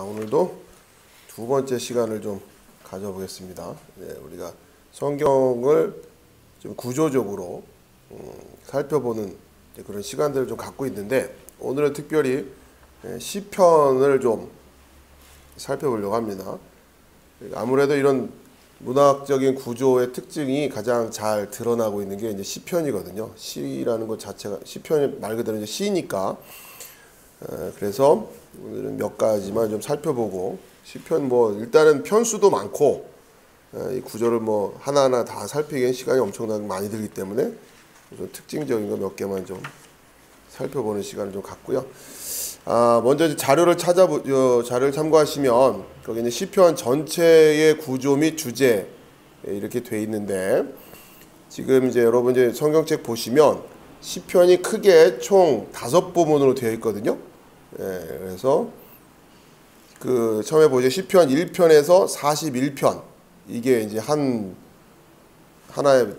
오늘도 두 번째 시간을 좀 가져보겠습니다. 우리가 성경을 좀 구조적으로 살펴보는 그런 시간들을 좀 갖고 있는데, 오늘은 특별히 시편을 좀 살펴보려고 합니다. 아무래도 이런 문학적인 구조의 특징이 가장 잘 드러나고 있는 게 이제 시편이거든요. 시라는 것 자체가, 시편이 말 그대로 이제 시니까. 그래서 오늘은 몇 가지만 좀 살펴보고, 시편 일단은 편수도 많고 이 구조를 하나하나 다 살피기엔 시간이 엄청나게 많이 들기 때문에 좀 특징적인 거 몇 개만 좀 살펴보는 시간을 좀 갖고요. 먼저 이제 자료를 참고하시면 거기 이제 시편 전체의 구조 및 주제 이렇게 돼 있는데, 지금 이제 여러분 이제 성경책 보시면 시편이 크게 총 5부문으로 되어 있거든요. 그래서 그 처음에 보죠. 시편 1편에서 41편, 이게 이제 하나의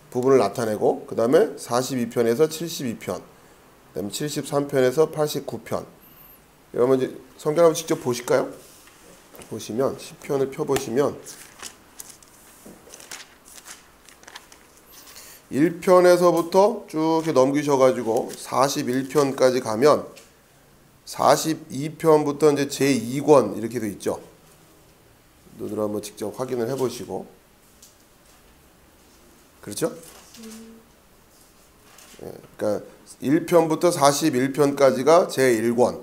부분을 나타내고, 그 다음에 42편에서 72편, 그 다음에 73편에서 89편. 여러분 이제 성경 한번 직접 보실까요? 보시면 시편을 펴보시면 1편에서부터 쭉 이렇게 넘기셔가지고 41편까지 가면 42편부터 이제 제2권 이렇게 돼 있죠. 눈으로 한번 직접 확인을 해보시고, 그렇죠? 그러니까 1편부터 41편까지가 제1권,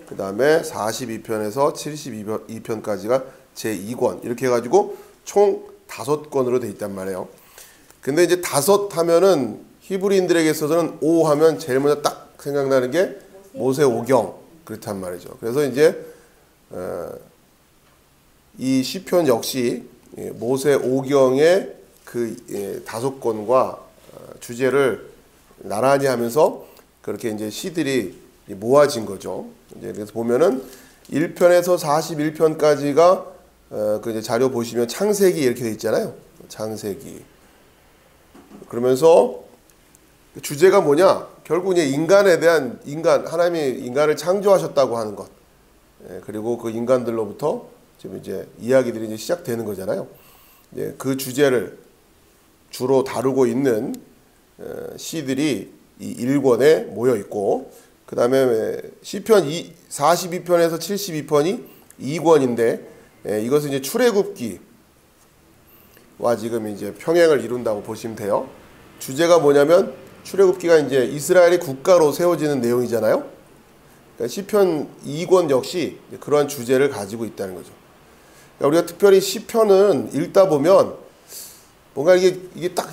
그 다음에 42편에서 72편까지가 제2권, 이렇게 해가지고 총 5권으로 돼 있단 말이에요. 근데 이제 5 하면은 히브리인들에게 있어서는 5 하면 제일 먼저 딱 생각나는 게 모세 오경, 그렇단 말이죠. 그래서 이제 이 시편 역시 모세 오경의 그 5권과 주제를 나란히 하면서 그렇게 이제 시들이 모아진 거죠. 이제 그래서 보면은 1편에서 41편까지가 그 이제 자료 보시면 창세기 이렇게 돼 있잖아요. 창세기. 그러면서 주제가 뭐냐? 결국 이제 인간에 대한 하나님이 인간을 창조하셨다고 하는 것. 그리고 그 인간들로부터 지금 이제 이야기들이 이제 시작되는 거잖아요. 그 주제를 주로 다루고 있는 시들이 이 1권에 모여 있고, 그 다음에 시편 42편에서 72편이 2권인데, 이것은 이제 출애굽기와 지금 이제 평행을 이룬다고 보시면 돼요. 주제가 뭐냐면, 출애굽기가 이제 이스라엘이 국가로 세워지는 내용이잖아요. 그러니까 시편 2권 역시 그러한 주제를 가지고 있다는 거죠. 그러니까 우리가 특별히 시편은 읽다 보면 뭔가 이게 딱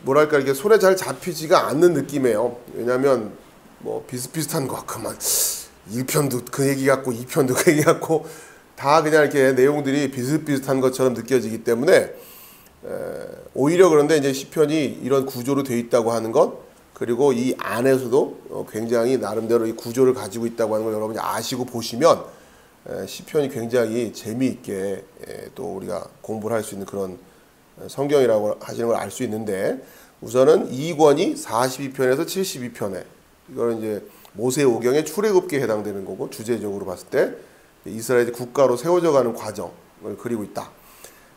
뭐랄까, 이게 손에 잘 잡히지가 않는 느낌이에요. 왜냐하면 비슷비슷한 것 같구만. 1편도 그 얘기 같고 2편도 그 얘기 같고 다 그냥 이렇게 내용들이 비슷비슷한 것처럼 느껴지기 때문에 오히려 그런데 이제 시편이 이런 구조로 되어 있다고 하는 것, 그리고 이 안에서도 굉장히 나름대로 이 구조를 가지고 있다고 하는 걸 여러분이 아시고 보시면 시편이 굉장히 재미있게 또 우리가 공부를 할 수 있는 그런 성경이라고 하시는 걸 알 수 있는데, 우선은 2권이 42편에서 72편에 이거는 이제 모세 오경의 출애굽기에 해당되는 거고, 주제적으로 봤을 때 이스라엘이 국가로 세워져 가는 과정을 그리고 있다.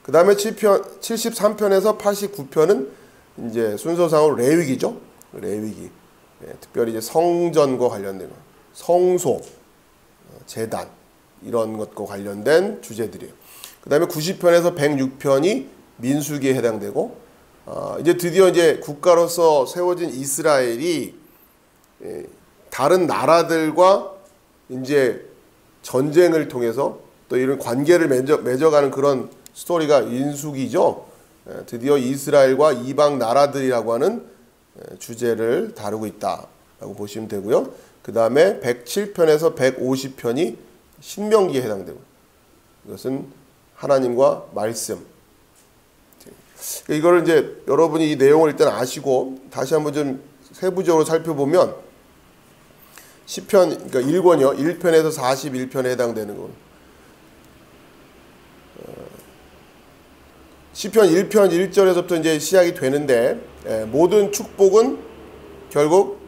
그 다음에 73편에서 89편은 이제 순서상으로 레위기죠. 레위기. 특별히 이제 성전과 관련된 거, 성소, 제단, 이런 것과 관련된 주제들이에요. 그 다음에 90편에서 106편이 민수기에 해당되고, 이제 드디어 이제 국가로서 세워진 이스라엘이 다른 나라들과 이제 전쟁을 통해서 또 이런 관계를 맺어가는 그런 스토리가 민수기죠. 드디어 이스라엘과 이방 나라들이라고 하는 주제를 다루고 있다라고 보시면 되고요. 그 다음에 107편에서 150편이 신명기에 해당되고, 이것은 하나님과 말씀. 이거를 이제 여러분이 이 내용을 일단 아시고 다시 한번 좀 세부적으로 살펴보면, 시편, 그러니까 1권이요. 1편에서 41편에 해당되는 거. 시편 1편 1절에서부터 이제 시작이 되는데, 모든 축복은 결국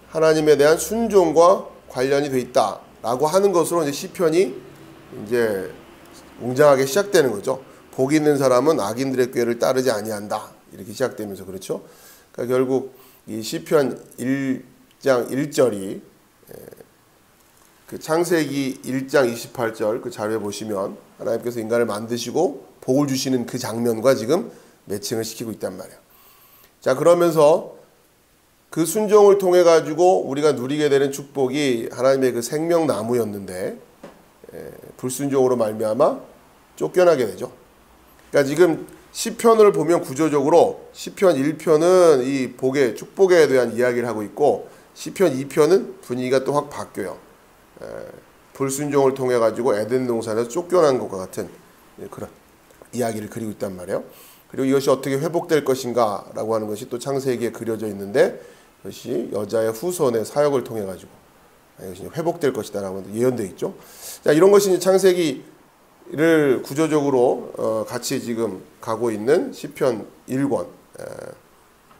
하나님에 대한 순종과 관련이 돼 있다. 라고 하는 것으로 이제 시편이 이제 웅장하게 시작되는 거죠. 복 있는 사람은 악인들의 꾀를 따르지 아니한다. 이렇게 시작되면서 그렇죠. 그러니까 결국 이 시편 1장 1절이 그 창세기 1장 28절 그 자료에 보시면 하나님께서 인간을 만드시고 복을 주시는 그 장면과 지금 매칭을 시키고 있단 말이에요. 자, 그러면서 그 순종을 통해 가지고 우리가 누리게 되는 축복이 하나님의 그 생명나무였는데 불순종으로 말미암아 쫓겨나게 되죠. 그러니까 지금 시편을 보면 구조적으로 시편 1편은 이 복의 축복에 대한 이야기를 하고 있고 시편 2편은 분위기가 또 확 바뀌어요. 불순종을 통해 가지고 에덴 동산에서 쫓겨난 것과 같은 그런 이야기를 그리고 있단 말이에요. 그리고 이것이 어떻게 회복될 것인가 라고 하는 것이 또 창세기에 그려져 있는데 그것이 여자의 후손의 사역을 통해 가지고 이것이 회복될 것이다 라고 예언되어 있죠. 자, 이런 것이 창세기를 구조적으로 같이 지금 가고 있는 시편 1권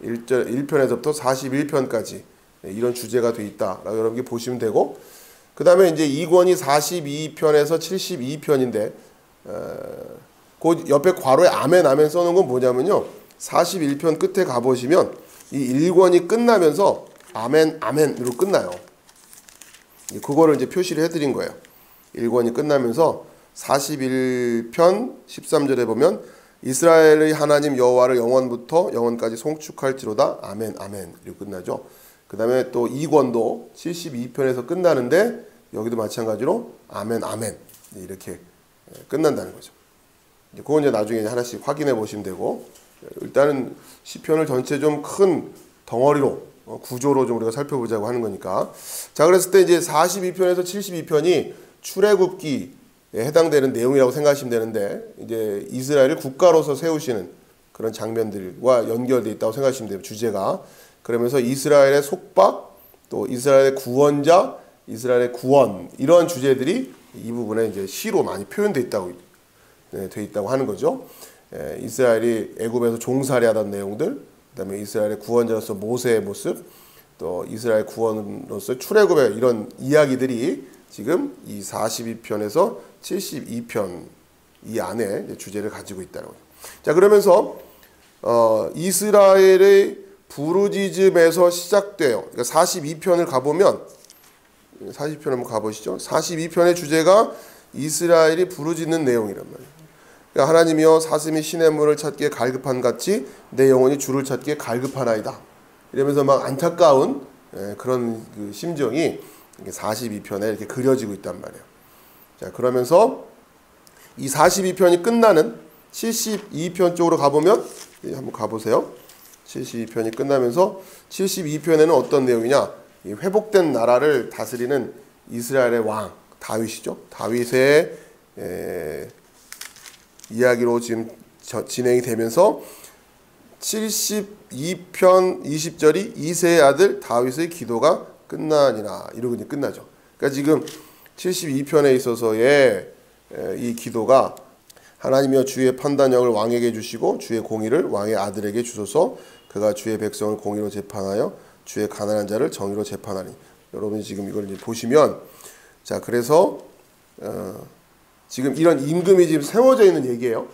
1편에서부터 41편까지 이런 주제가 되어 있다라고 여러분께 보시면 되고, 그 다음에 이제 2권이 42편에서 72편인데 그 옆에 괄호에 아멘 아멘 써놓은 건 뭐냐면요, 41편 끝에 가보시면 이 1권이 끝나면서 아멘 아멘으로 끝나요. 그거를 이제 표시를 해드린 거예요. 1권이 끝나면서 41편 13절에 보면 이스라엘의 하나님 여호와를 영원부터 영원까지 송축할지로다 아멘 아멘 이렇게 끝나죠. 그 다음에 또 2권도 72편에서 끝나는데 여기도 마찬가지로 아멘 아멘 이렇게 끝난다는 거죠. 그건 이제 나중에 하나씩 확인해 보시면 되고, 일단은 시편을 전체 좀 큰 덩어리로 구조로 좀 우리가 살펴보자고 하는 거니까. 자, 그랬을 때 이제 42편에서 72편이 출애굽기에 해당되는 내용이라고 생각하시면 되는데, 이제 이스라엘을 국가로서 세우시는 그런 장면들과 연결되어 있다고 생각하시면 돼요, 주제가. 그러면서 이스라엘의 속박, 또 이스라엘의 구원자, 이스라엘의 구원, 이런 주제들이 이 부분에 이제 시로 많이 표현되어 있다고 돼 있다고 하는 거죠. 이스라엘이 애굽에서 종살이하던 내용들, 그다음에 이스라엘의 구원자로서 모세의 모습, 또 이스라엘 구원으로서 출애굽의 이런 이야기들이 지금 이 42편에서 72편 이 안에 주제를 가지고 있다는 거죠. 자, 그러면서 이스라엘의 부르짖음에서 시작돼요. 그러니까 42편을 가보면 40편 한번 가보시죠. 42편의 주제가 이스라엘이 부르짖는 내용이란 말이에요. 그러니까 하나님이여 사슴이 시냇물을 찾기에 갈급한 같이 내 영혼이 주를 찾기에 갈급하나이다. 이러면서 막 안타까운 그런 그 심정이 42편에 이렇게 그려지고 있단 말이에요. 자, 그러면서 이 42편이 끝나는 72편 쪽으로 가보면 한번 가보세요. 72편이 끝나면서 72편에는 어떤 내용이냐? 이 회복된 나라를 다스리는 이스라엘의 왕 다윗이죠. 다윗의 이야기로 지금 진행이 되면서 72편 20절이 이새의 아들 다윗의 기도가 끝나니라 이러고 이제 끝나죠. 그러니까 지금 72편에 있어서의 이 기도가 하나님이여 주의 판단력을 왕에게 주시고 주의 공의를 왕의 아들에게 주소서. 그가 주의 백성을 공의로 재판하여 주의 가난한 자를 정의로 재판하니. 여러분이 지금 이걸 이제 보시면, 자, 그래서 지금 이런 임금이 지금 세워져 있는 얘기예요.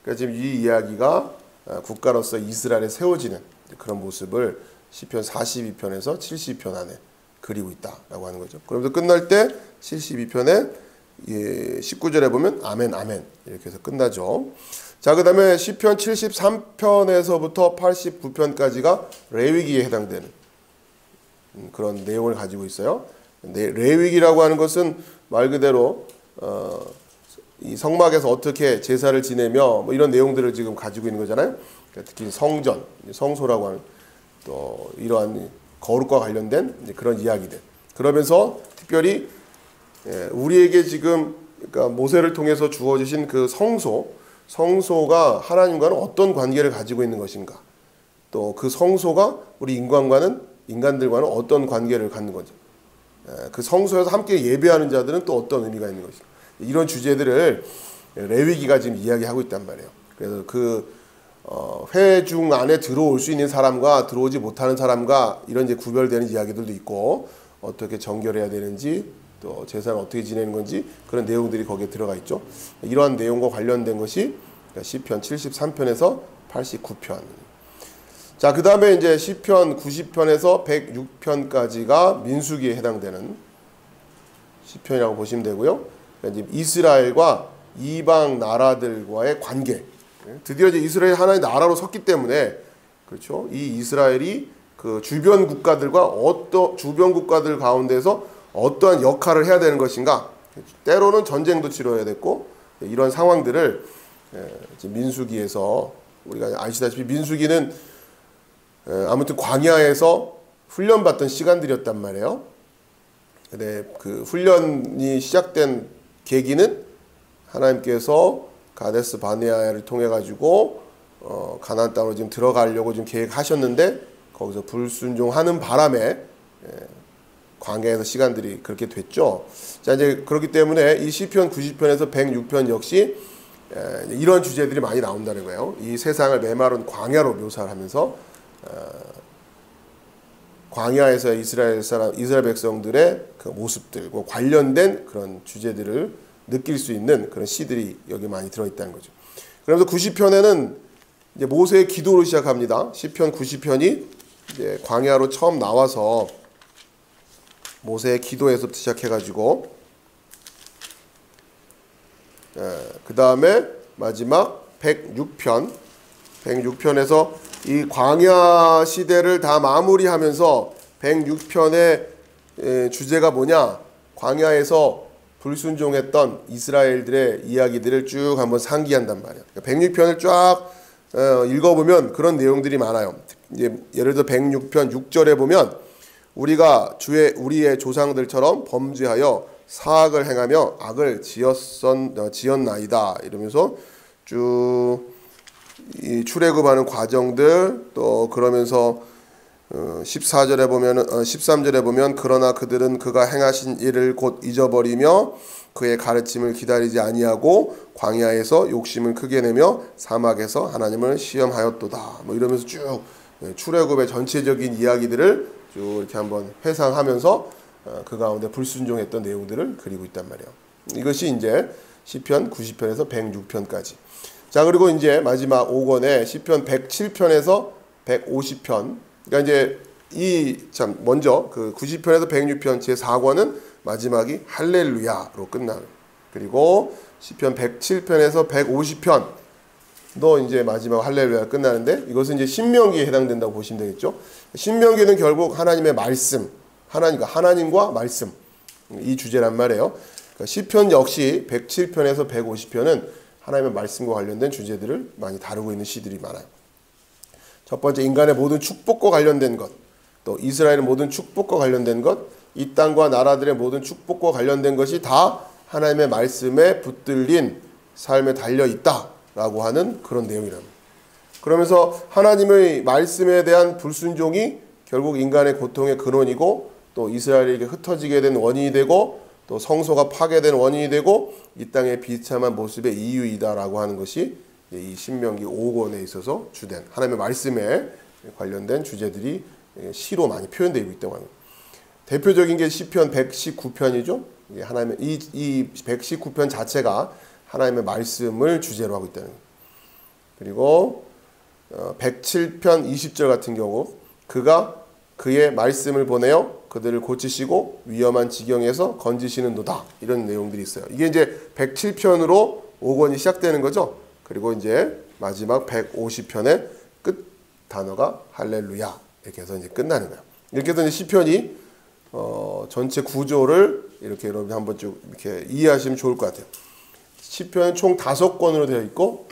그러니까 지금 이 이야기가 국가로서 이스라엘에 세워지는 그런 모습을 시편 42편에서 72편 안에 그리고 있다라고 하는 거죠. 그러면서 끝날 때 72편에 19절에 보면 아멘 아멘 이렇게 해서 끝나죠. 자, 그 다음에 시편 73편에서부터 89편까지가 레위기에 해당되는 그런 내용을 가지고 있어요. 레위기라고 하는 것은 말 그대로 이 성막에서 어떻게 제사를 지내며 뭐 이런 내용들을 지금 가지고 있는 거잖아요. 그러니까 특히 성전, 성소라고 하는 또 이러한 거룩과 관련된 그런 이야기들. 그러면서 특별히 우리에게 지금 그러니까 모세를 통해서 주어지신 그 성소가 하나님과는 어떤 관계를 가지고 있는 것인가, 또 그 성소가 우리 인간들과는 어떤 관계를 갖는 거죠. 그 성소에서 함께 예배하는 자들은 또 어떤 의미가 있는 것인가, 이런 주제들을 레위기가 지금 이야기하고 있단 말이에요. 그래서 그 회중 안에 들어올 수 있는 사람과 들어오지 못하는 사람과 이런 이제 구별되는 이야기들도 있고, 어떻게 정결해야 되는지 또 제사를 어떻게 지내는 건지 그런 내용들이 거기에 들어가 있죠. 이러한 내용과 관련된 것이 시편 73편에서 89편. 자, 그 다음에 이제 시편 90편에서 106편까지가 민수기에 해당되는 시편이라고 보시면 되고요. 이제 이스라엘과 이방 나라들과의 관계. 드디어 이제 이스라엘이 하나의 나라로 섰기 때문에 그렇죠. 이 이스라엘이 그 주변 국가들과 주변 국가들 가운데서 어떠한 역할을 해야 되는 것인가. 때로는 전쟁도 치러야 됐고 이런 상황들을 민수기에서 우리가 아시다시피 민수기는 아무튼 광야에서 훈련받던 시간들이었단 말이에요. 근데 그 훈련이 시작된 계기는 하나님께서 가데스 바네아를 통해 가지고 가나안 땅으로 지금 들어가려고 지금 계획하셨는데 거기서 불순종하는 바람에 광야에서 시간들이 그렇게 됐죠. 자, 이제 그렇기 때문에 이 시편 90편에서 106편 역시 이런 주제들이 많이 나온다는 거예요. 이 세상을 메마른 광야로 묘사를 하면서 광야에서 이스라엘 백성들의 그 모습들과 관련된 그런 주제들을 느낄 수 있는 그런 시들이 여기 많이 들어있다는 거죠. 그러면서 90편에는 이제 모세의 기도로 시작합니다. 시편 90편이 이제 광야로 처음 나와서 모세의 기도에서부터 시작해가지고 그 다음에 마지막 106편에서 이 광야 시대를 다 마무리하면서 106편의 주제가 뭐냐? 광야에서 불순종했던 이스라엘들의 이야기들을 쭉 한번 상기한단 말이에요. 106편을 쫙 읽어보면 그런 내용들이 많아요. 이제 예를 들어 106편 6절에 보면 우리의 조상들처럼 범죄하여 사악을 행하며 악을 지었나이다 이러면서 쭉 이 출애굽하는 과정들 또 그러면서 14절에 보면 13절에 보면 그러나 그들은 그가 행하신 일을 곧 잊어버리며 그의 가르침을 기다리지 아니하고 광야에서 욕심을 크게 내며 사막에서 하나님을 시험하였도다. 뭐 이러면서 쭉 출애굽의 전체적인 이야기들을 쭉 이렇게 한번 회상하면서 그 가운데 불순종했던 내용들을 그리고 있단 말이에요. 이것이 이제 시편 90편에서 106편까지. 자, 그리고 이제 마지막 5권의 시편 107편에서 150편. 그러니까 이제 먼저 그 90편에서 106편 제 4권은 마지막이 할렐루야로 끝나요. 그리고 시편 107편에서 150편도 이제 마지막 할렐루야 끝나는데 이것은 이제 신명기에 해당된다고 보시면 되겠죠. 신명기는 결국 하나님의 말씀, 하나님과 말씀 이 주제란 말이에요. 그러니까 시편 역시 107편에서 150편은 하나님의 말씀과 관련된 주제들을 많이 다루고 있는 시들이 많아요. 첫 번째 인간의 모든 축복과 관련된 것, 또 이스라엘의 모든 축복과 관련된 것, 이 땅과 나라들의 모든 축복과 관련된 것이 다 하나님의 말씀에 붙들린 삶에 달려있다라고 하는 그런 내용이랍니다. 그러면서 하나님의 말씀에 대한 불순종이 결국 인간의 고통의 근원이고 또 이스라엘에게 흩어지게 된 원인이 되고 또 성소가 파괴된 원인이 되고 이 땅의 비참한 모습의 이유이다라고 하는 것이 이 신명기 5권에 있어서 주된 하나님의 말씀에 관련된 주제들이 시로 많이 표현되고 있다고 합니다. 대표적인 게 시편 119편이죠. 하나님의 이 119편 자체가 하나님의 말씀을 주제로 하고 있다는 거예요. 그리고 107편 20절 같은 경우 그가 그의 말씀을 보내어 그들을 고치시고 위험한 지경에서 건지시는도다. 이런 내용들이 있어요. 이게 이제 107편으로 5권이 시작되는 거죠. 그리고 이제 마지막 150편의 끝 단어가 할렐루야. 이렇게 해서 이제 끝나는 거예요. 이렇게 해서 이제 시편이 전체 구조를 이렇게 여러분 한번 쭉 이렇게 이해하시면 좋을 것 같아요. 시편은 총 5권으로 되어 있고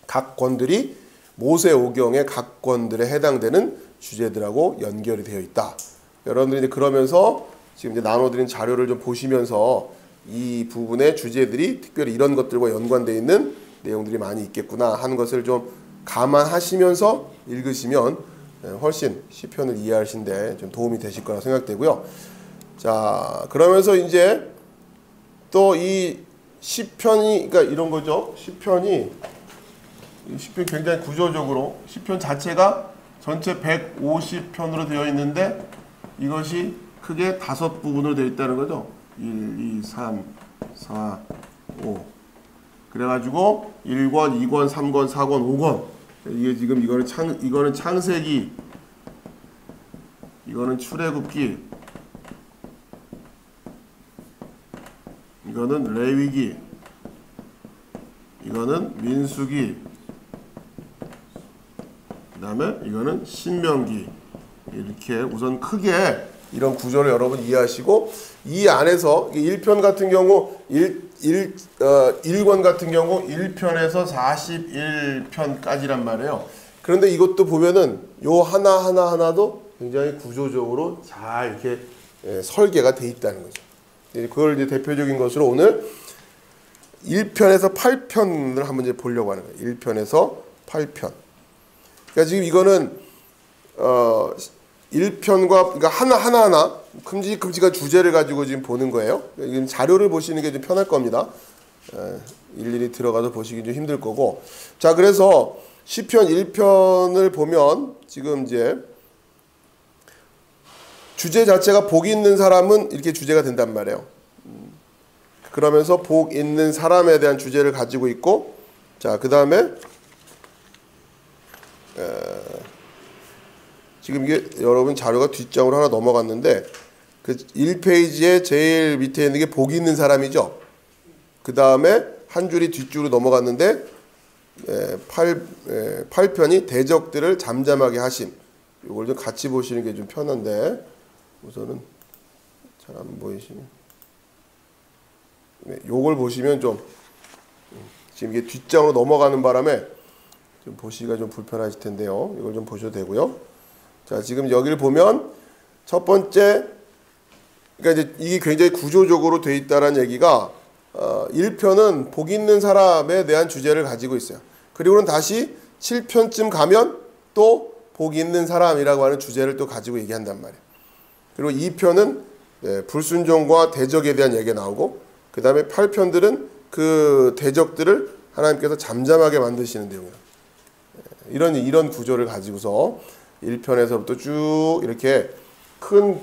각 권들이 모세 오경의 각 권들에 해당되는 주제들하고 연결이 되어 있다. 여러분들이 이제 그러면서 지금 이제 나눠드린 자료를 좀 보시면서 이 부분의 주제들이 특별히 이런 것들과 연관되어 있는 내용들이 많이 있겠구나 하는 것을 좀 감안하시면서 읽으시면 훨씬 시편을 이해하시는데 좀 도움이 되실 거라 생각되고요. 자, 그러면서 이제 또 이 시편이 그러니까 이런 거죠. 시편 굉장히 구조적으로 시편 자체가 전체 150편으로 되어 있는데 이것이 크게 5부분으로 되어 있다는 거죠. 1, 2, 3, 4, 5. 그래가지고 1권, 2권, 3권, 4권, 5권. 이게 지금 이거는 창세기, 이거는 출애굽기, 이거는 레위기, 이거는 민수기, 그 다음에 이거는 신명기. 이렇게 우선 크게 이런 구조를 여러분 이해하시고, 이 안에서 1편 같은 경우 1권 같은 경우 1편에서 41편까지란 말이에요. 그런데 이것도 보면은 요 하나도 굉장히 구조적으로 잘 이렇게 설계가 돼 있다는 거죠. 그걸 이제 대표적인 것으로 오늘 1편에서 8편을 한번 이제 보려고 하는 거예요. 1편에서 8편. 그러니까 지금 이거는 1편과 그러니까 하나하나 큼직큼직한 주제를 가지고 지금 보는 거예요. 이건 자료를 보시는 게 좀 편할 겁니다. 일일이 들어가서 보시기 좀 힘들 거고. 자, 그래서 시편 1편을 보면 지금 이제 주제 자체가 복 있는 사람은 이렇게 주제가 된단 말이에요. 그러면서 복 있는 사람에 대한 주제를 가지고 있고, 자, 그 다음에 지금 이게 여러분 자료가 뒷장으로 하나 넘어갔는데 그 1페이지에 제일 밑에 있는 게 복 있는 사람이죠. 그 다음에 한 줄이 뒷줄로 넘어갔는데 8편이 대적들을 잠잠하게 하심. 이걸 좀 같이 보시는 게 좀 편한데 우선은 잘 안 보이시면 요걸 보시면 좀 지금 이게 뒷장으로 넘어가는 바람에 좀 보시기가 좀 불편하실 텐데요. 이걸 좀 보셔도 되고요. 자, 지금 여기를 보면 첫 번째, 그러니까 이제 이게 굉장히 구조적으로 돼 있다라는 얘기가 1편은 복 있는 사람에 대한 주제를 가지고 있어요. 그리고는 다시 7편쯤 가면 또 복 있는 사람이라고 하는 주제를 또 가지고 얘기한단 말이에요. 그리고 2편은 불순종과 대적에 대한 얘기가 나오고, 그 다음에 8편들은 그 대적들을 하나님께서 잠잠하게 만드시는 내용이에요. 이런 구조를 가지고서 1편에서부터 쭉 이렇게 큰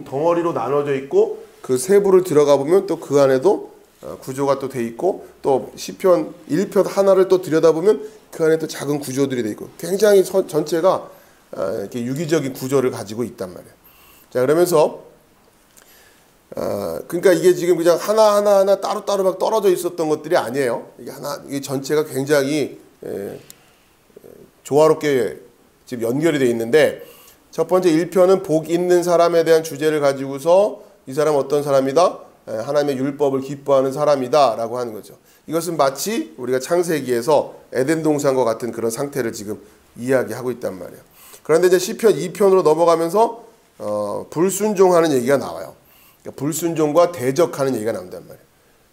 덩어리로 나눠져 있고, 그 세부를 들어가 보면 또 그 안에도 구조가 또 돼 있고, 또 시편 1편 하나를 또 들여다보면 그 안에 또 작은 구조들이 돼 있고, 굉장히 전체가 이렇게 유기적인 구조를 가지고 있단 말이에요. 자, 그러면서 그러니까 이게 지금 그냥 하나 따로따로 막 떨어져 있었던 것들이 아니에요. 이게 전체가 굉장히 조화롭게 지금 연결이 되어 있는데, 첫 번째 1편은 복 있는 사람에 대한 주제를 가지고서 이 사람은 어떤 사람이다? 하나님의 율법을 기뻐하는 사람이다 라고 하는 거죠. 이것은 마치 우리가 창세기에서 에덴 동산과 같은 그런 상태를 지금 이야기하고 있단 말이에요. 그런데 이제 시편 2편으로 넘어가면서 불순종하는 얘기가 나와요. 그러니까 불순종과 대적하는 얘기가 나온단 말이에요.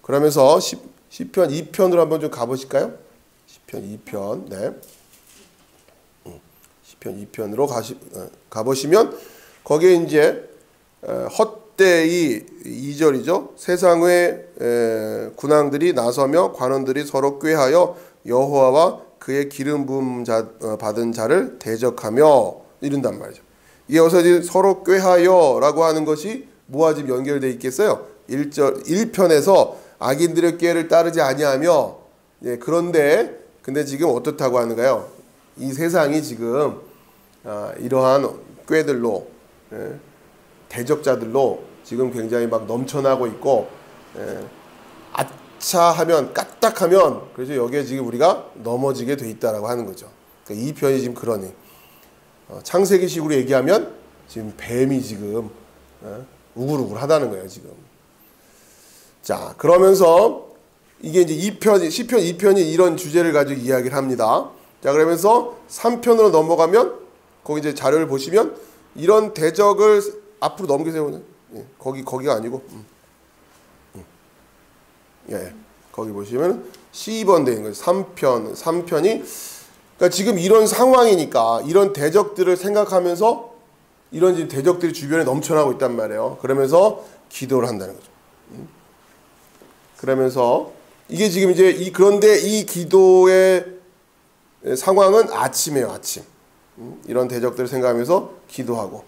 그러면서 시편 2편으로 한번 좀 가보실까요? 시편 2편, 네. 시편 2편으로 가보시면 거기에 이제 헛되이 2절이죠. 세상의 군왕들이 나서며 관원들이 서로 꾀하여 여호와와 그의 기름 부음 받은 자를 대적하며 이른단 말이죠. 이게 여기서 서로 꾀하여라고 하는 것이 뭐와 지금 연결되어 있겠어요? 1편에서 악인들의 꾀를 따르지 아니하며, 근데 지금 어떻다고 하는가요? 이 세상이 지금 이러한 꾀들로 대적자들로 지금 굉장히 막 넘쳐나고 있고, 아차하면 까딱하면 그래서 여기에 지금 우리가 넘어지게 돼 있다라고 하는 거죠. 그러니까 이 편이 지금 그러니 창세기식으로 얘기하면 지금 뱀이 지금 우글우글하다는 거예요 지금. 자, 그러면서 이게 이제 2편, 시편 2편이 이런 주제를 가지고 이야기를 합니다. 자, 그러면서 3편으로 넘어가면 거기 이제 자료를 보시면 이런 대적을 앞으로 넘기세요. 예, 거기가 아니고 예, 거기 보시면 C2번 되어 있는 거예요. 3편이 그러니까 지금 이런 상황이니까 이런 대적들을 생각하면서 이런 지금 대적들이 주변에 넘쳐나고 있단 말이에요. 그러면서 기도를 한다는 거죠. 그러면서 이게 지금 이제 그런데 이 기도의 상황은 아침이에요. 아침. 이런 대적들을 생각하면서 기도하고,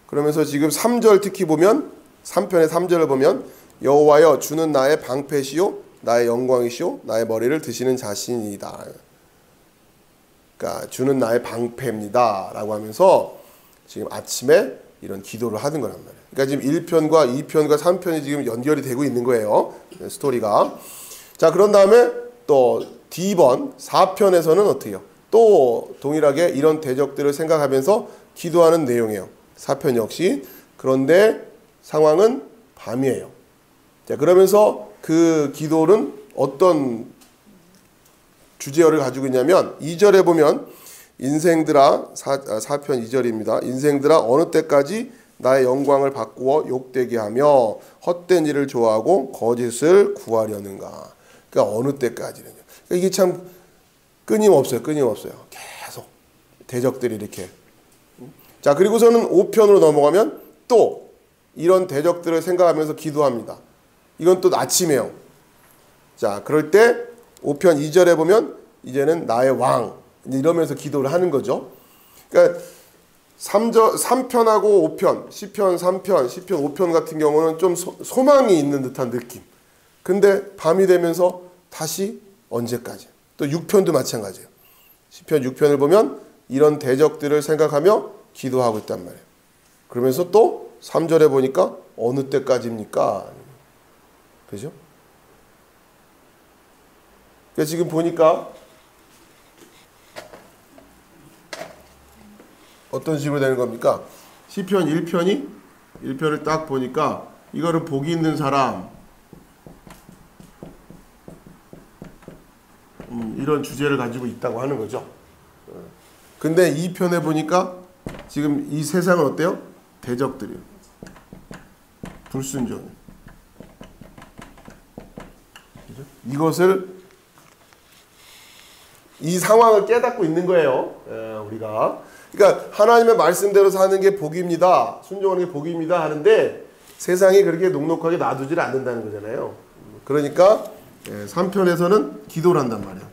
그러면서 지금 3절 특히 보면 3편의 3절을 보면 여호와여 주는 나의 방패시요 나의 영광이시요 나의 머리를 드시는 자신이다. 그러니까 주는 나의 방패입니다 라고 하면서 지금 아침에 이런 기도를 하는 거란 말이에요. 그러니까 지금 1편과 2편과 3편이 지금 연결이 되고 있는 거예요. 스토리가. 자, 그런 다음에 또 D번 4편에서는 어떻게 해요? 또 동일하게 이런 대적들을 생각하면서 기도하는 내용이에요. 4편 역시. 그런데 상황은 밤이에요. 자, 그러면서 그 기도는 어떤 주제어를 가지고 있냐면 2절에 보면 인생들아 4편 2절입니다. 인생들아 어느 때까지 나의 영광을 바꾸어 욕되게 하며 헛된 일을 좋아하고 거짓을 구하려는가. 그러니까 어느 때까지는요. 그러니까 이게 참 끊임없어요. 계속 대적들이 이렇게. 자, 그리고서는 5편으로 넘어가면 또 이런 대적들을 생각하면서 기도합니다. 이건 또 아침이에요. 자, 그럴 때 5편 2절에 보면 이제는 나의 왕 이러면서 기도를 하는 거죠. 그러니까 3편하고 5편, 시편 3편, 시편 5편 같은 경우는 좀 소망이 있는 듯한 느낌. 근데 밤이 되면서 다시 언제까지? 또 6편도 마찬가지예요. 시편 6편을 보면 이런 대적들을 생각하며 기도하고 있단 말이에요. 그러면서 또 3절에 보니까 어느 때까지입니까? 그죠? 그러니까 지금 보니까 어떤 식으로 되는 겁니까? 시편 1편을 딱 보니까 이거를 복이 있는 사람 이런 주제를 가지고 있다고 하는 거죠. 근데 2편에 보니까 지금 이 세상은 어때요? 대적들이요. 불순종. 이것을 이 상황을 깨닫고 있는 거예요. 우리가. 그러니까 하나님의 말씀대로 사는 게 복입니다. 순종하는 게 복입니다 하는데 세상이 그렇게 녹록하게 놔두질 않는다는 거잖아요. 그러니까 3편에서는 기도를 한단 말이에요.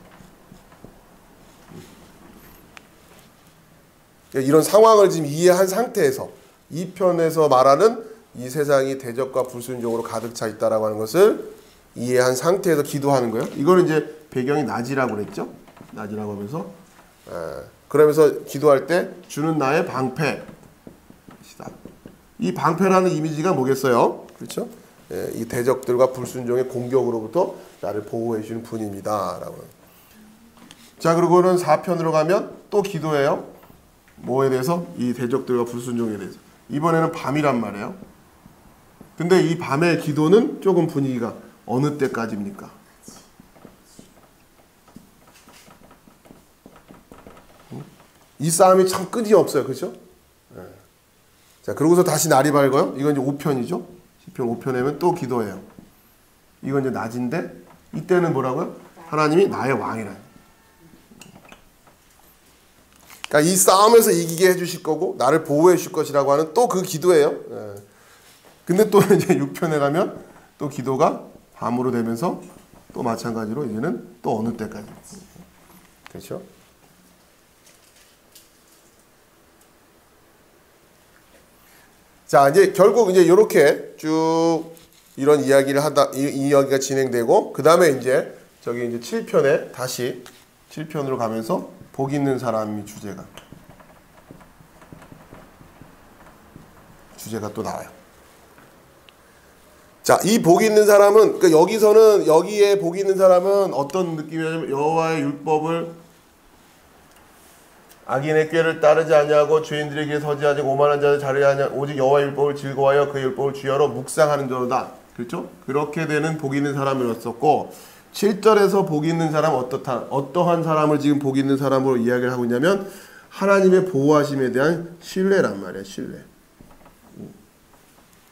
그러니까 이런 상황을 지금 이해한 상태에서 2편에서 말하는 이 세상이 대적과 불순종으로 가득 차 있다라고 하는 것을 이해한 상태에서 기도하는 거예요. 이거는 이제 배경이 낮이라고 그랬죠. 낮이라고 하면서 그러면서 기도할 때 주는 나의 방패. 이 방패라는 이미지가 뭐겠어요? 그렇죠? 이 대적들과 불순종의 공격으로부터 나를 보호해 주는 분입니다. 라고. 자, 그리고는 4편으로 가면 또 기도해요. 뭐에 대해서? 이 대적들과 불순종에 대해서. 이번에는 밤이란 말이에요. 근데 이 밤의 기도는 조금 분위기가 어느 때까지입니까? 이 싸움이 참 끈이 없어요. 그렇죠? 자, 그러고서 다시 날이 밝아요. 이건 이제 5편이죠. 시편 5편에는 또 기도해요. 이건 이제 낮인데 이때는 뭐라고요? 하나님이 나의 왕이라는. 그러니까 이 싸움에서 이기게 해주실 거고 나를 보호해 주실 것이라고 하는 또 그 기도예요. 근데 또 이제 6편에 가면 또 기도가 밤으로 되면서 또 마찬가지로 이제는 또 어느 때까지. 그렇죠? 자, 이제 결국 이제 이렇게 쭉 이런 이야기를 하다 이 이야기가 진행되고 그 다음에 이제 저기 이제 7편에 다시 7편으로 가면서 복 있는 사람이 주제가 또 나와요. 자, 이 복 있는 사람은 그러니까 여기에 복 있는 사람은 어떤 느낌이냐면 여호와의 율법을 악인의 꾀를 따르지 아니하고 죄인들의 길에 서지 아니하고 오만한 자를 자르지 아니하고 오직 여호와의 율법을 즐거워하여 그 율법을 주야로 묵상하는 자로다. 그렇죠? 그렇게 되는 복 있는 사람이었었고 7절에서 복 있는 사람 어떠한 사람을 지금 복 있는 사람으로 이야기를 하고 있냐면 하나님의 보호하심에 대한 신뢰란 말이에요. 신뢰.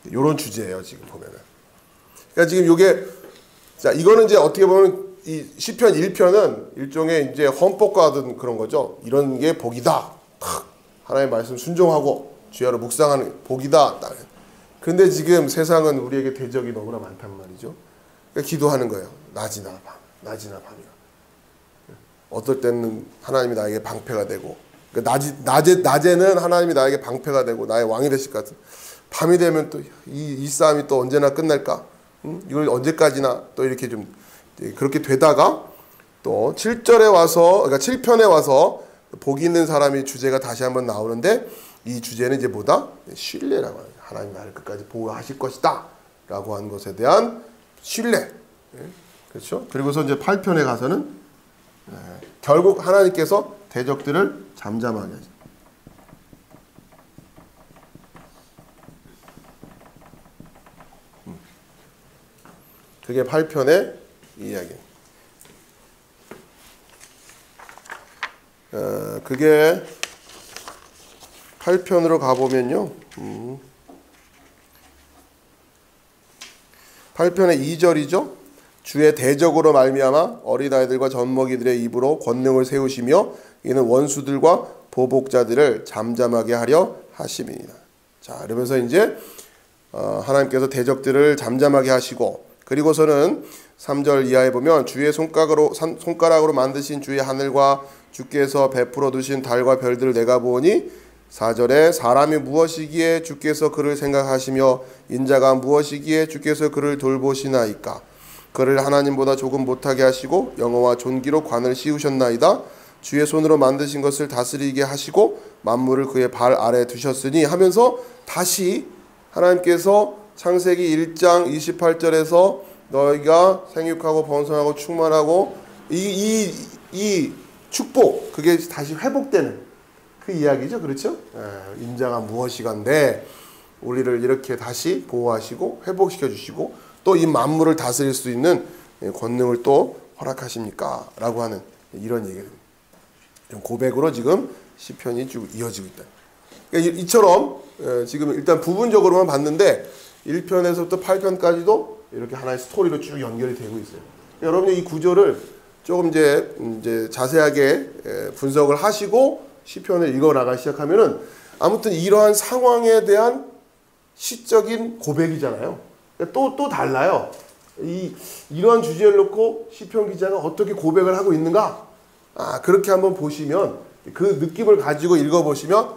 이런 주제예요. 지금 보면은. 그러니까 지금 이게 자 이거는 이제 어떻게 보면 이 시편 1편은 일종의 이제 헌법과 같은 그런 거죠. 이런 게 복이다. 하나님의 말씀 순종하고 주야로 묵상하는 복이다. 그런데 지금 세상은 우리에게 대적이 너무나 많단 말이죠. 그러니까 기도하는 거예요. 낮이나 밤이나. 어떨 때는 하나님이 나에게 방패가 되고 그러니까 낮에는 하나님이 나에게 방패가 되고 나의 왕이 되실 것 같은. 밤이 되면 또 이 싸움이 또 언제나 끝날까? 이걸 언제까지나 또 이렇게 좀 그렇게 되다가 또 7절에 와서, 그러니까 7편에 와서 복이 있는 사람이 주제가 다시 한번 나오는데, 이 주제는 이제 뭐다? 신뢰라고 하는, 하나님 나를 끝까지 보호하실 것이다 라고 하는 것에 대한 신뢰. 그렇죠? 그리고서 이제 8편에 가서는 결국 하나님께서 대적들을 잠잠하게 하죠. 그게 8편의 이야기. 그게 8편으로 가보면요. 8편의 2절이죠. 주의 대적으로 말미암아 어린아이들과 젖먹이들의 입으로 권능을 세우시며 이는 원수들과 보복자들을 잠잠하게 하려 하심이니라. 자, 그러면서 이제 하나님께서 대적들을 잠잠하게 하시고, 그리고서는 3절 이하에 보면 주의 손가락으로 만드신 주의 하늘과 주께서 베풀어 두신 달과 별들을 내가 보니, 4절에 사람이 무엇이기에 주께서 그를 생각하시며 인자가 무엇이기에 주께서 그를 돌보시나이까. 그를 하나님보다 조금 못하게 하시고 영어와 존귀로 관을 씌우셨나이다. 주의 손으로 만드신 것을 다스리게 하시고 만물을 그의 발 아래 두셨으니 하면서 다시 하나님께서 창세기 1장 28절에서 너희가 생육하고 번성하고 충만하고 이 축복, 그게 다시 회복되는 그 이야기죠. 그렇죠? 인자가 무엇이간데 우리를 이렇게 다시 보호하시고 회복시켜 주시고 또 이 만물을 다스릴 수 있는 권능을 또 허락하십니까? 라고 하는 이런 얘기를 고백으로 지금 시편이 쭉 이어지고 있다. 그러니까 이처럼 지금 일단 부분적으로만 봤는데 1편에서부터 8편까지도 이렇게 하나의 스토리로 쭉 연결이 되고 있어요. 여러분이 이 구조를 조금 이제 자세하게 분석을 하시고 시편을 읽어나가기 시작하면은 아무튼 이러한 상황에 대한 시적인 고백이잖아요. 또 달라요. 이러한 주제를 놓고 시편 기자가 어떻게 고백을 하고 있는가? 그렇게 한번 보시면 그 느낌을 가지고 읽어보시면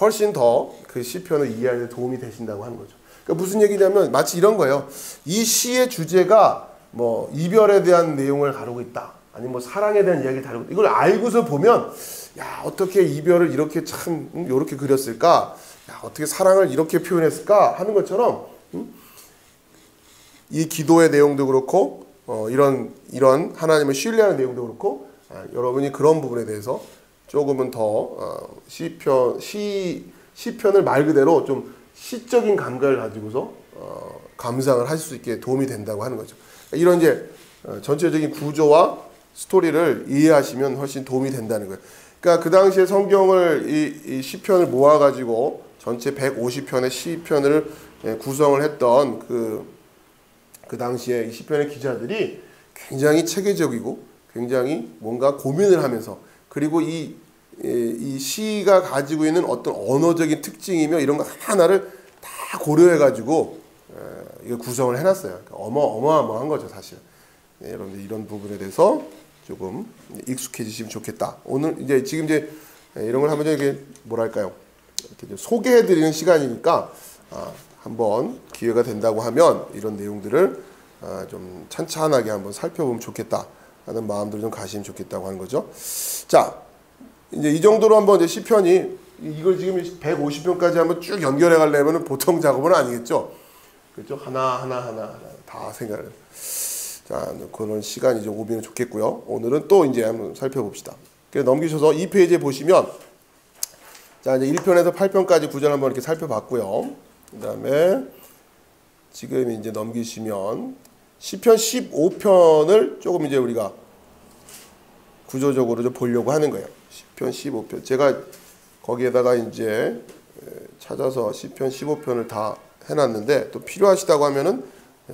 훨씬 더 그 시편을 이해하는 데 도움이 되신다고 하는 거죠. 그러니까 무슨 얘기냐면 마치 이런 거예요. 이 시의 주제가 뭐 이별에 대한 내용을 다루고 있다. 아니면 뭐 사랑에 대한 이야기를 다루고 있다. 이걸 알고서 보면 야, 어떻게 이별을 이렇게 참 이렇게 그렸을까? 야, 어떻게 사랑을 이렇게 표현했을까? 하는 것처럼 이 기도의 내용도 그렇고 이런 하나님을 신뢰하는 내용도 그렇고 여러분이 그런 부분에 대해서 조금은 더 시편을 말 그대로 좀 시적인 감각을 가지고서 감상을 할 수 있게 도움이 된다고 하는 거죠. 이런 이제 전체적인 구조와 스토리를 이해하시면 훨씬 도움이 된다는 거예요. 그러니까 그 당시에 성경을 이 시편을 모아가지고 전체 150편의 시편을 구성을 했던 그 당시에 이 시편의 기자들이 굉장히 체계적이고 굉장히 뭔가 고민을 하면서, 그리고 이 시가 가지고 있는 어떤 언어적인 특징이며 이런 거 하나를 다 고려해가지고 이거 구성을 해놨어요. 그러니까 어마어마한 거죠, 사실. 네, 여러분들 이런 부분에 대해서 조금 익숙해지시면 좋겠다. 오늘 지금 이런 걸 하면 이게 뭐랄까요? 이렇게 소개해드리는 시간이니까 한번 기회가 된다고 하면 이런 내용들을 좀 찬찬하게 한번 살펴보면 좋겠다 하는 마음들 좀 가시면 좋겠다고 하는 거죠. 자, 이제 이 정도로 한번 이제 시편이 이걸 지금 150편까지 한번 쭉 연결해 가려면 보통 작업은 아니겠죠. 그렇죠? 하나 다 생각을. 자, 그런 시간이 좀 오면 좋겠고요. 오늘은 또 이제 한번 살펴봅시다. 그래서 넘기셔서 2페이지에 보시면, 자, 이제 1편에서 8편까지 구절 한번 이렇게 살펴봤고요. 그 다음에 지금 이제 넘기시면 시편 15편을 조금 이제 우리가 구조적으로 좀 보려고 하는 거예요. 시편 15편. 제가 거기에다가 이제 찾아서 시편 15편을 다 해놨는데 또 필요하시다고 하면은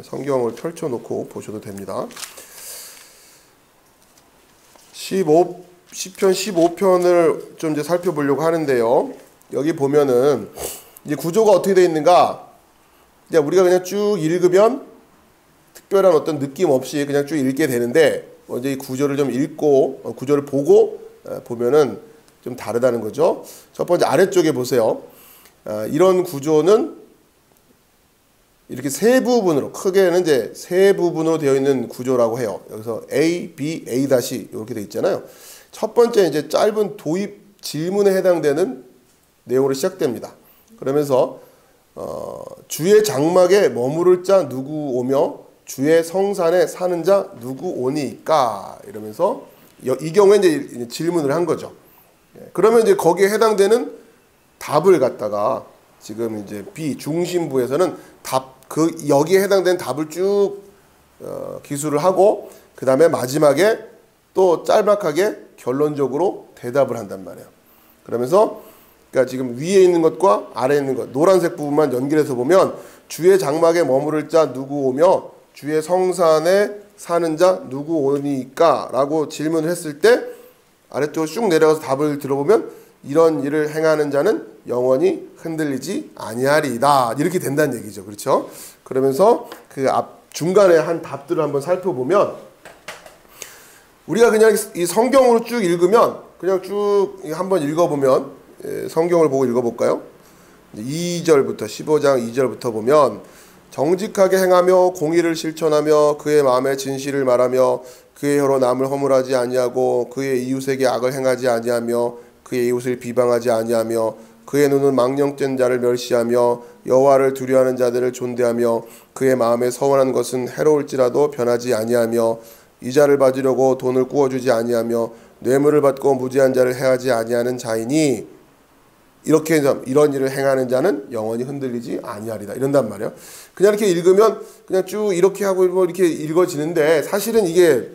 성경을 펼쳐놓고 보셔도 됩니다. 시편 15편을 좀 이제 살펴보려고 하는데요. 여기 보면은 이제 구조가 어떻게 되어 있는가? 이제 우리가 그냥 쭉 읽으면 특별한 어떤 느낌 없이 그냥 쭉 읽게 되는데, 먼저 이 구조를 좀 읽고 구조를 보고 보면은 좀 다르다는 거죠. 첫 번째 아래쪽에 보세요. 이런 구조는 이렇게 세 부분으로, 크게는 이제 세 부분으로 되어 있는 구조라고 해요. 여기서 A, B, A 다시 이렇게 되어 있잖아요. 첫 번째 이제 짧은 도입 질문에 해당되는 내용으로 시작됩니다. 그러면서 주의 장막에 머무를 자 누구 오며 주의 성산에 사는 자 누구 오니까, 이러면서 이 경우에 이제 질문을 한 거죠. 그러면 이제 거기에 해당되는 답을 갖다가 지금 이제 B 중심부에서는 여기에 해당되는 답을 쭉 기술을 하고, 그 다음에 마지막에 또 짤막하게 결론적으로 대답을 한단 말이에요. 그러면서 그러니까 지금 위에 있는 것과 아래에 있는 것, 노란색 부분만 연결해서 보면 주의 장막에 머무를 자 누구 오며 주의 성산에 사는 자 누구 오니까 라고 질문을 했을 때 아래쪽으로 쭉 내려가서 답을 들어보면 이런 일을 행하는 자는 영원히 흔들리지 아니하리이다, 이렇게 된다는 얘기죠. 그렇죠? 그러면서 그 중간에 한 답들을 한번 살펴보면, 우리가 그냥 이 성경으로 쭉 읽으면, 그냥 쭉 한번 읽어보면, 성경을 보고 읽어볼까요? 2절부터 15장 2절부터 보면, 정직하게 행하며 공의를 실천하며 그의 마음의 진실을 말하며 그의 혀로 남을 허물하지 아니하고 그의 이웃에게 악을 행하지 아니하며 그의 이웃을 비방하지 아니하며 그의 눈은 망령된 자를 멸시하며 여호와를 두려워하는 자들을 존대하며 그의 마음에 서원한 것은 해로울지라도 변하지 아니하며 이자를 받으려고 돈을 꾸어주지 아니하며 뇌물을 받고 무지한 자를 해하지 아니하는 자이니, 이렇게 이런 일을 행하는 자는 영원히 흔들리지 아니하리다, 이런단 말이에요. 그냥 이렇게 읽으면 그냥 쭉 이렇게 하고 이렇게 읽어지는데, 사실은 이게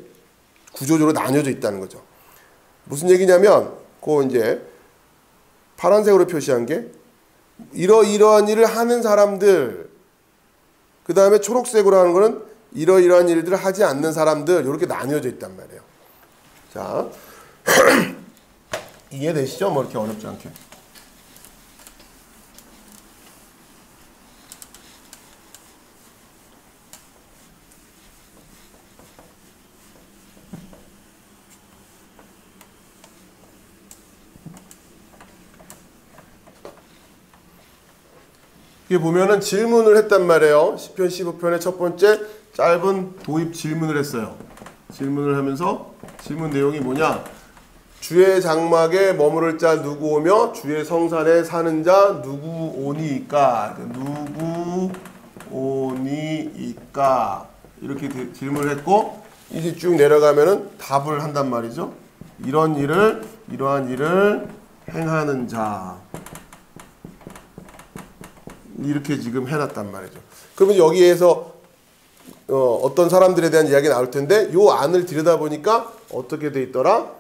구조적으로 나뉘어져 있다는 거죠. 무슨 얘기냐면, 그 이제 파란색으로 표시한 게 이러이러한 일을 하는 사람들, 그 다음에 초록색으로 하는 거는 이러이러한 일들을 하지 않는 사람들, 이렇게 나뉘어져 있단 말이에요. 자, 이해되시죠? 뭐 이렇게 어렵지 않게. 이게 보면은 질문을 했단 말이에요. 시편 15편의 첫 번째 짧은 도입 질문을 했어요. 질문을 하면서 질문 내용이 뭐냐? 주의 장막에 머무를 자 누구 오며 주의 성산에 사는 자 누구 오니까, 누구 오니까, 이렇게 질문을 했고, 이제 쭉 내려가면은 답을 한단 말이죠. 이러한 일을 행하는 자, 이렇게 지금 해놨단 말이죠. 그러면 여기에서 어떤 사람들에 대한 이야기가 나올 텐데, 요 안을 들여다보니까 어떻게 돼 있더라?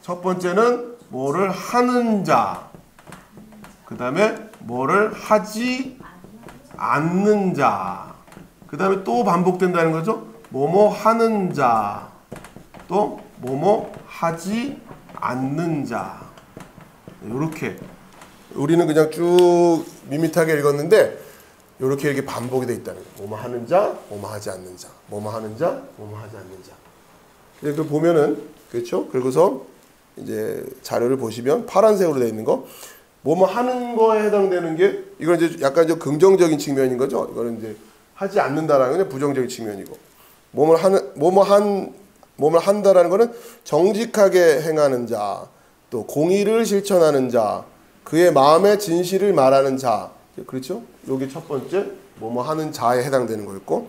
첫 번째는 뭐를 하는 자, 그 다음에 뭐를 하지 않는 자, 그 다음에 또 반복된다는 거죠. 뭐뭐 하는 자, 또 뭐뭐 하지 않는 자. 요렇게 우리는 그냥 쭉 밋밋하게 읽었는데, 이렇게 반복이 돼 있다는 거예요. 뭐뭐 하는 자, 뭐뭐 하지 않는 자, 뭐뭐 하는 자, 뭐뭐 하지 않는 자. 이렇게 보면은, 그렇죠? 그리고서 이제 자료를 보시면 파란색으로 되어 있는 거, 뭐뭐 하는 거에 해당되는 게, 이건 이제 약간 좀 긍정적인 측면인 거죠. 이거는 이제 하지 않는다라는 건 부정적인 측면이고, 뭐뭐 한다라는 거는 정직하게 행하는 자, 또 공의를 실천하는 자, 그의 마음의 진실을 말하는 자, 그렇죠? 요게 첫 번째 뭐뭐 하는 자에 해당되는 거였고,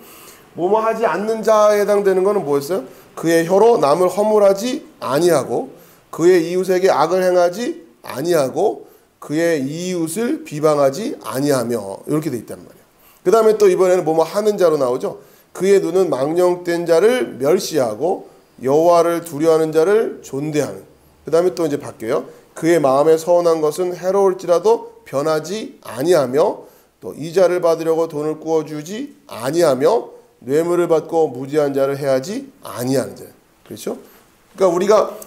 뭐뭐 하지 않는 자에 해당되는 거는 뭐였어요? 그의 혀로 남을 허물하지 아니하고 그의 이웃에게 악을 행하지 아니하고 그의 이웃을 비방하지 아니하며, 이렇게 돼 있단 말이에요. 그 다음에 또 이번에는 뭐뭐 하는 자로 나오죠. 그의 눈은 망령된 자를 멸시하고 여호와를 두려워하는 자를 존대하는. 그 다음에 또 이제 바뀌어요. 그의 마음에 서운한 것은 해로울지라도 변하지 아니하며 또 이자를 받으려고 돈을 꾸어주지 아니하며 뇌물을 받고 무지한 자를 해하지 아니하는 자. 그렇죠? 그러니까 우리가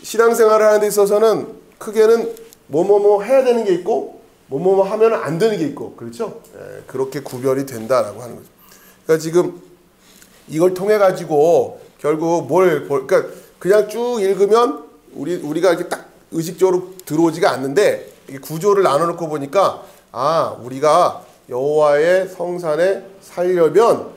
신앙생활을 하는 데 있어서는 크게는 뭐뭐뭐 해야 되는 게 있고 뭐뭐뭐 하면 안 되는 게 있고, 그렇죠? 그렇게 구별이 된다라고 하는 거죠. 그러니까 지금 이걸 통해 가지고 결국 그러니까 그냥 쭉 읽으면 우리가 이렇게 딱 의식적으로 들어오지가 않는데 이게 구조를 나눠놓고 보니까 우리가 여호와의 성산에 살려면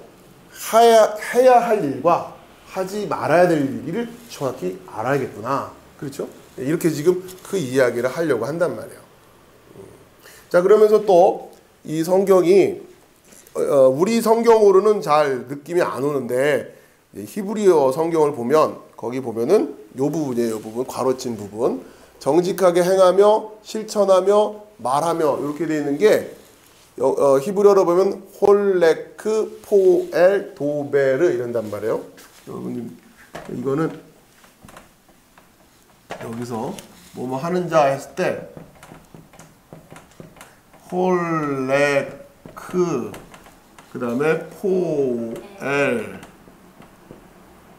해야 할 일과 하지 말아야 될 일을 정확히 알아야겠구나. 그렇죠? 이렇게 지금 그 이야기를 하려고 한단 말이에요. 자, 그러면서 또 이 성경이 우리 성경으로는 잘 느낌이 안 오는데 히브리어 성경을 보면 거기 보면은 요 부분이에요. 요 부분, 괄호친 부분. 정직하게 행하며 실천하며 말하며 이렇게 되어 있는 게 히브리어로 보면 홀레크 포엘 도베르 이런단 말이에요. 여러분님 이거는 여기서 뭐뭐 하는 자 했을 때 홀레크 그 다음에 포엘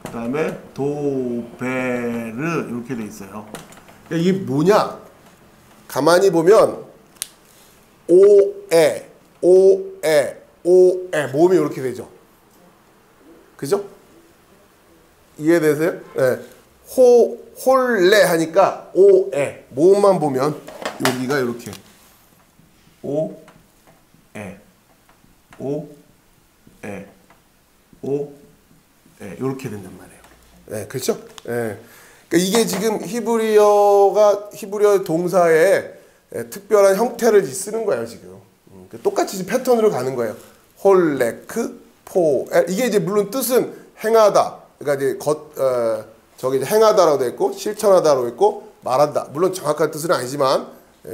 그 다음에 도베르 이렇게 돼 있어요. 이게 뭐냐? 가만히 보면 오에 모음이 이렇게 되죠. 그죠? 이해되세요? 네. 홀레 하니까 오에 모음만 보면 여기가 이렇게 오에 이렇게 된단 말이에요. 네, 그렇죠? 네. 그러니까 이게 지금 히브리어 동사의 특별한 형태를 쓰는 거예요, 지금. 똑같이 패턴으로 가는 거예요. 홀레크 포엘 이게 이제 물론 뜻은 행하다. 그러니까 이제 저기 이제 행하다라고 돼 있고 실천하다라고 있고 말한다. 물론 정확한 뜻은 아니지만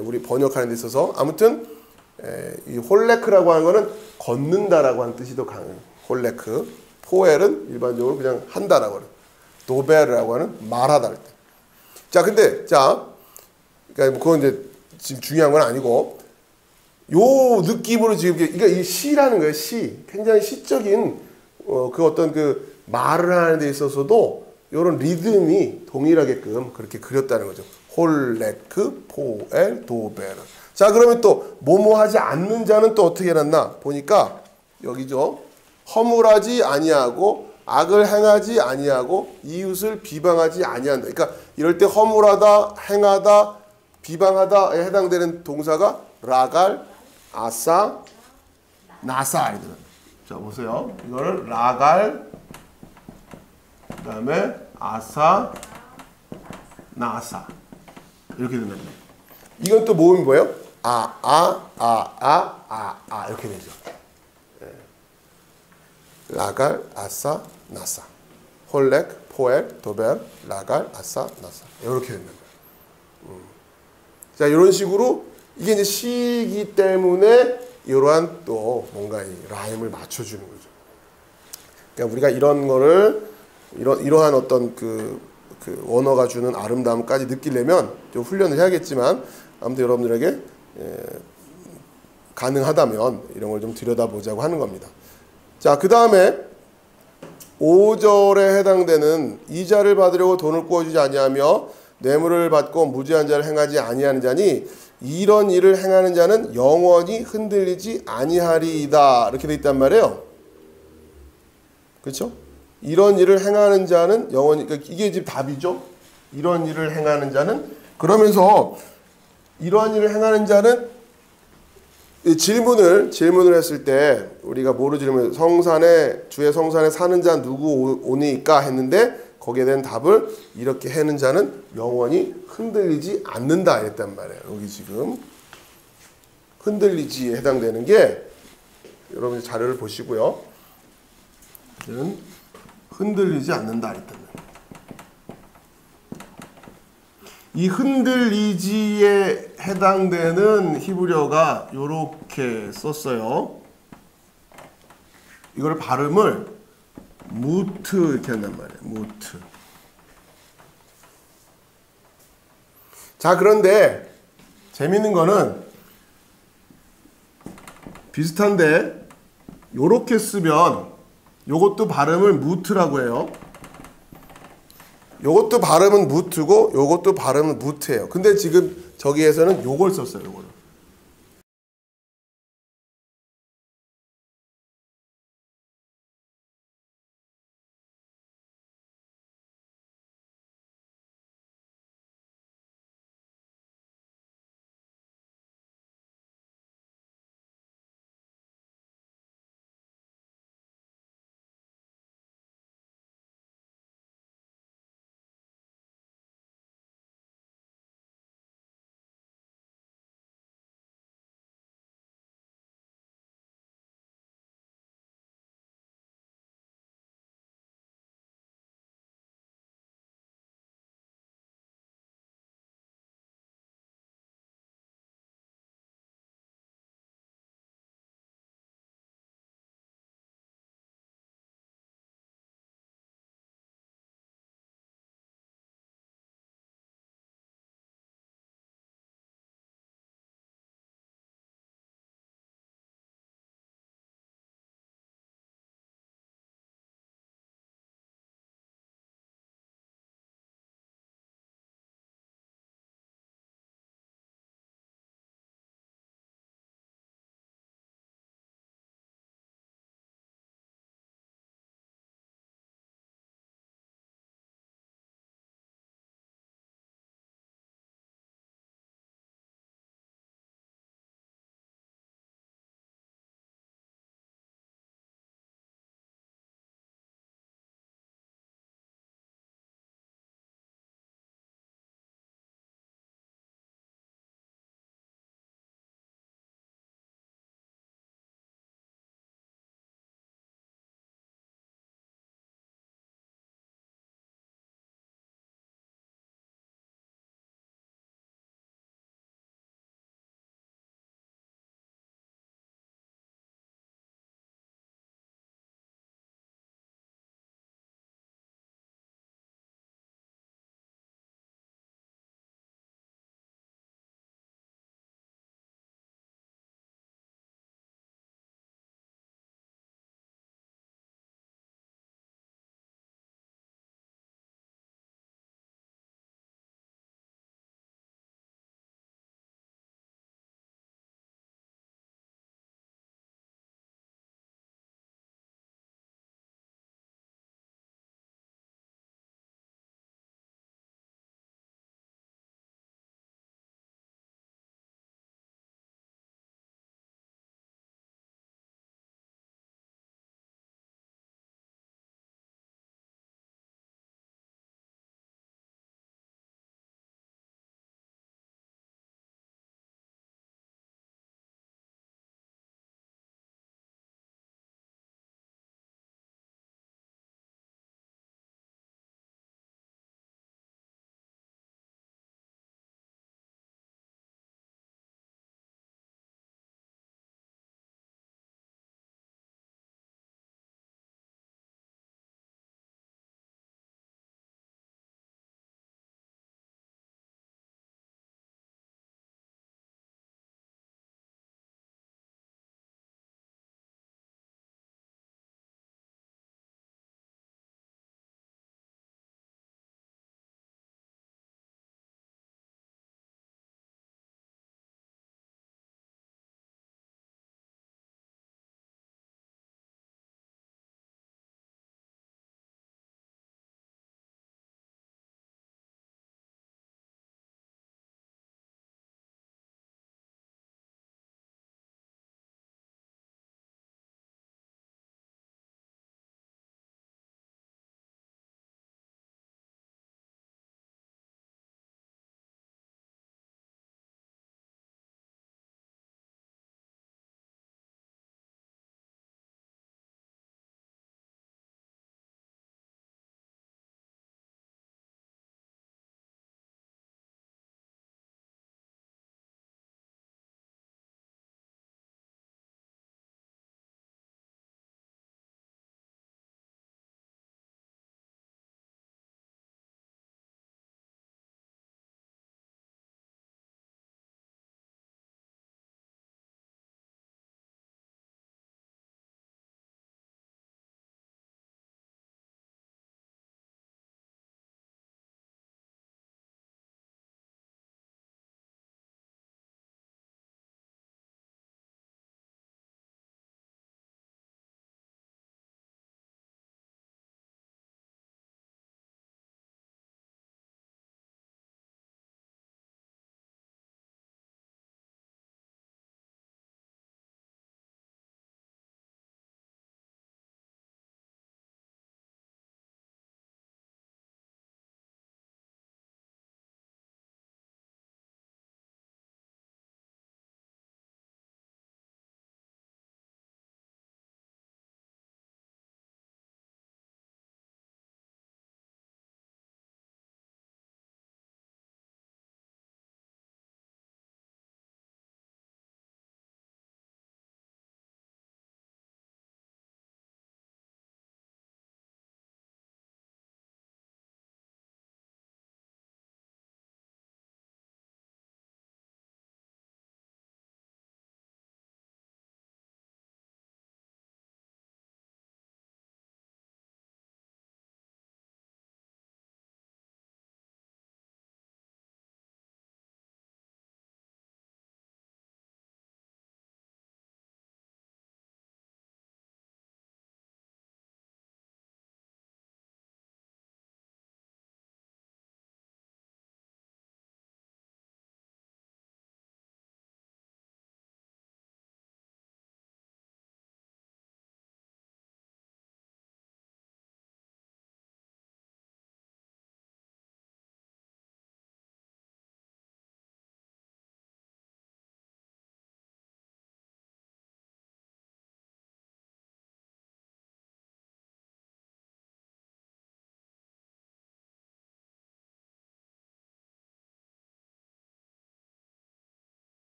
우리 번역하는 데 있어서 아무튼 이 홀레크라고 하는 거는 걷는다라고 하는 뜻이 더 강해요. 홀레크. 포엘은 일반적으로 그냥 한다라고 해요. 도베르라고 하는 말하다 할 때. 자, 근데 그러니까 그건 이제 지금 중요한 건 아니고 요 느낌으로 지금 그러니까 이 시라는 거예요. 시. 굉장히 시적인 그 어떤 그 말을 하는 데 있어서도 이런 리듬이 동일하게끔 그렇게 그렸다는 거죠. 홀레크 포엘 도베르. 자, 그러면 또 뭐뭐 하지 않는 자는 또 어떻게 해놨나 보니까 여기죠. 허물하지 아니하고 악을 행하지 아니하고 이웃을 비방하지 아니한다. 그러니까 이럴 때 허물하다, 행하다, 비방하다에 해당되는 동사가 라갈, 아사, 나사. 자, 보세요. 이거를 라갈, 그 다음에 아사, 나사 이렇게 된다. 이건 또 모음이 뭐예요? 이렇게 되죠. 라갈, 아사, 나사. 홀렉, 포엘, 도벨, 라갈, 아사, 나사. 이렇게 된다. 자, 이런 식으로 이게 이제 시이기 때문에 이러한 또 뭔가 이 라임을 맞춰주는 거죠. 그러니까 우리가 이런 거를 이러한 어떤 그 원어가 주는 아름다움까지 느끼려면 좀 훈련을 해야겠지만 아무튼 여러분들에게 가능하다면 이런 걸 좀 들여다보자고 하는 겁니다. 자, 그 다음에 5절에 해당되는 이자를 받으려고 돈을 구워주지 아니하며 뇌물을 받고 무지한 자를 행하지 아니하는 자니 이런 일을 행하는 자는 영원히 흔들리지 아니하리이다. 이렇게 돼 있단 말이에요. 그렇죠? 이런 일을 행하는 자는 영원히, 그러니까 이게 지금 답이죠. 이런 일을 행하는 자는, 그러면서 이러한 일을 행하는 자는 질문을 했을 때 우리가 뭐로 주의 성산에 사는 자 누구 오니까 했는데 거기에 대한 답을 이렇게 하는 자는 영원히 흔들리지 않는다 했단 말이에요. 여기 지금 흔들리지에 해당되는 게 여러분 자료를 보시고요. 흔들리지 않는다 했단 말이에요. 이 흔들리지에 해당되는 히브리어가 이렇게 썼어요. 이걸 발음을 무트 이렇게 한단 말이에요. 무트. 자, 그런데 재밌는 거는 비슷한데 요렇게 쓰면 요것도 발음을 무트라고 해요. 요것도 발음은 무트고 요것도 발음은 무트예요. 근데 지금 저기에서는 요걸 썼어요. 요걸.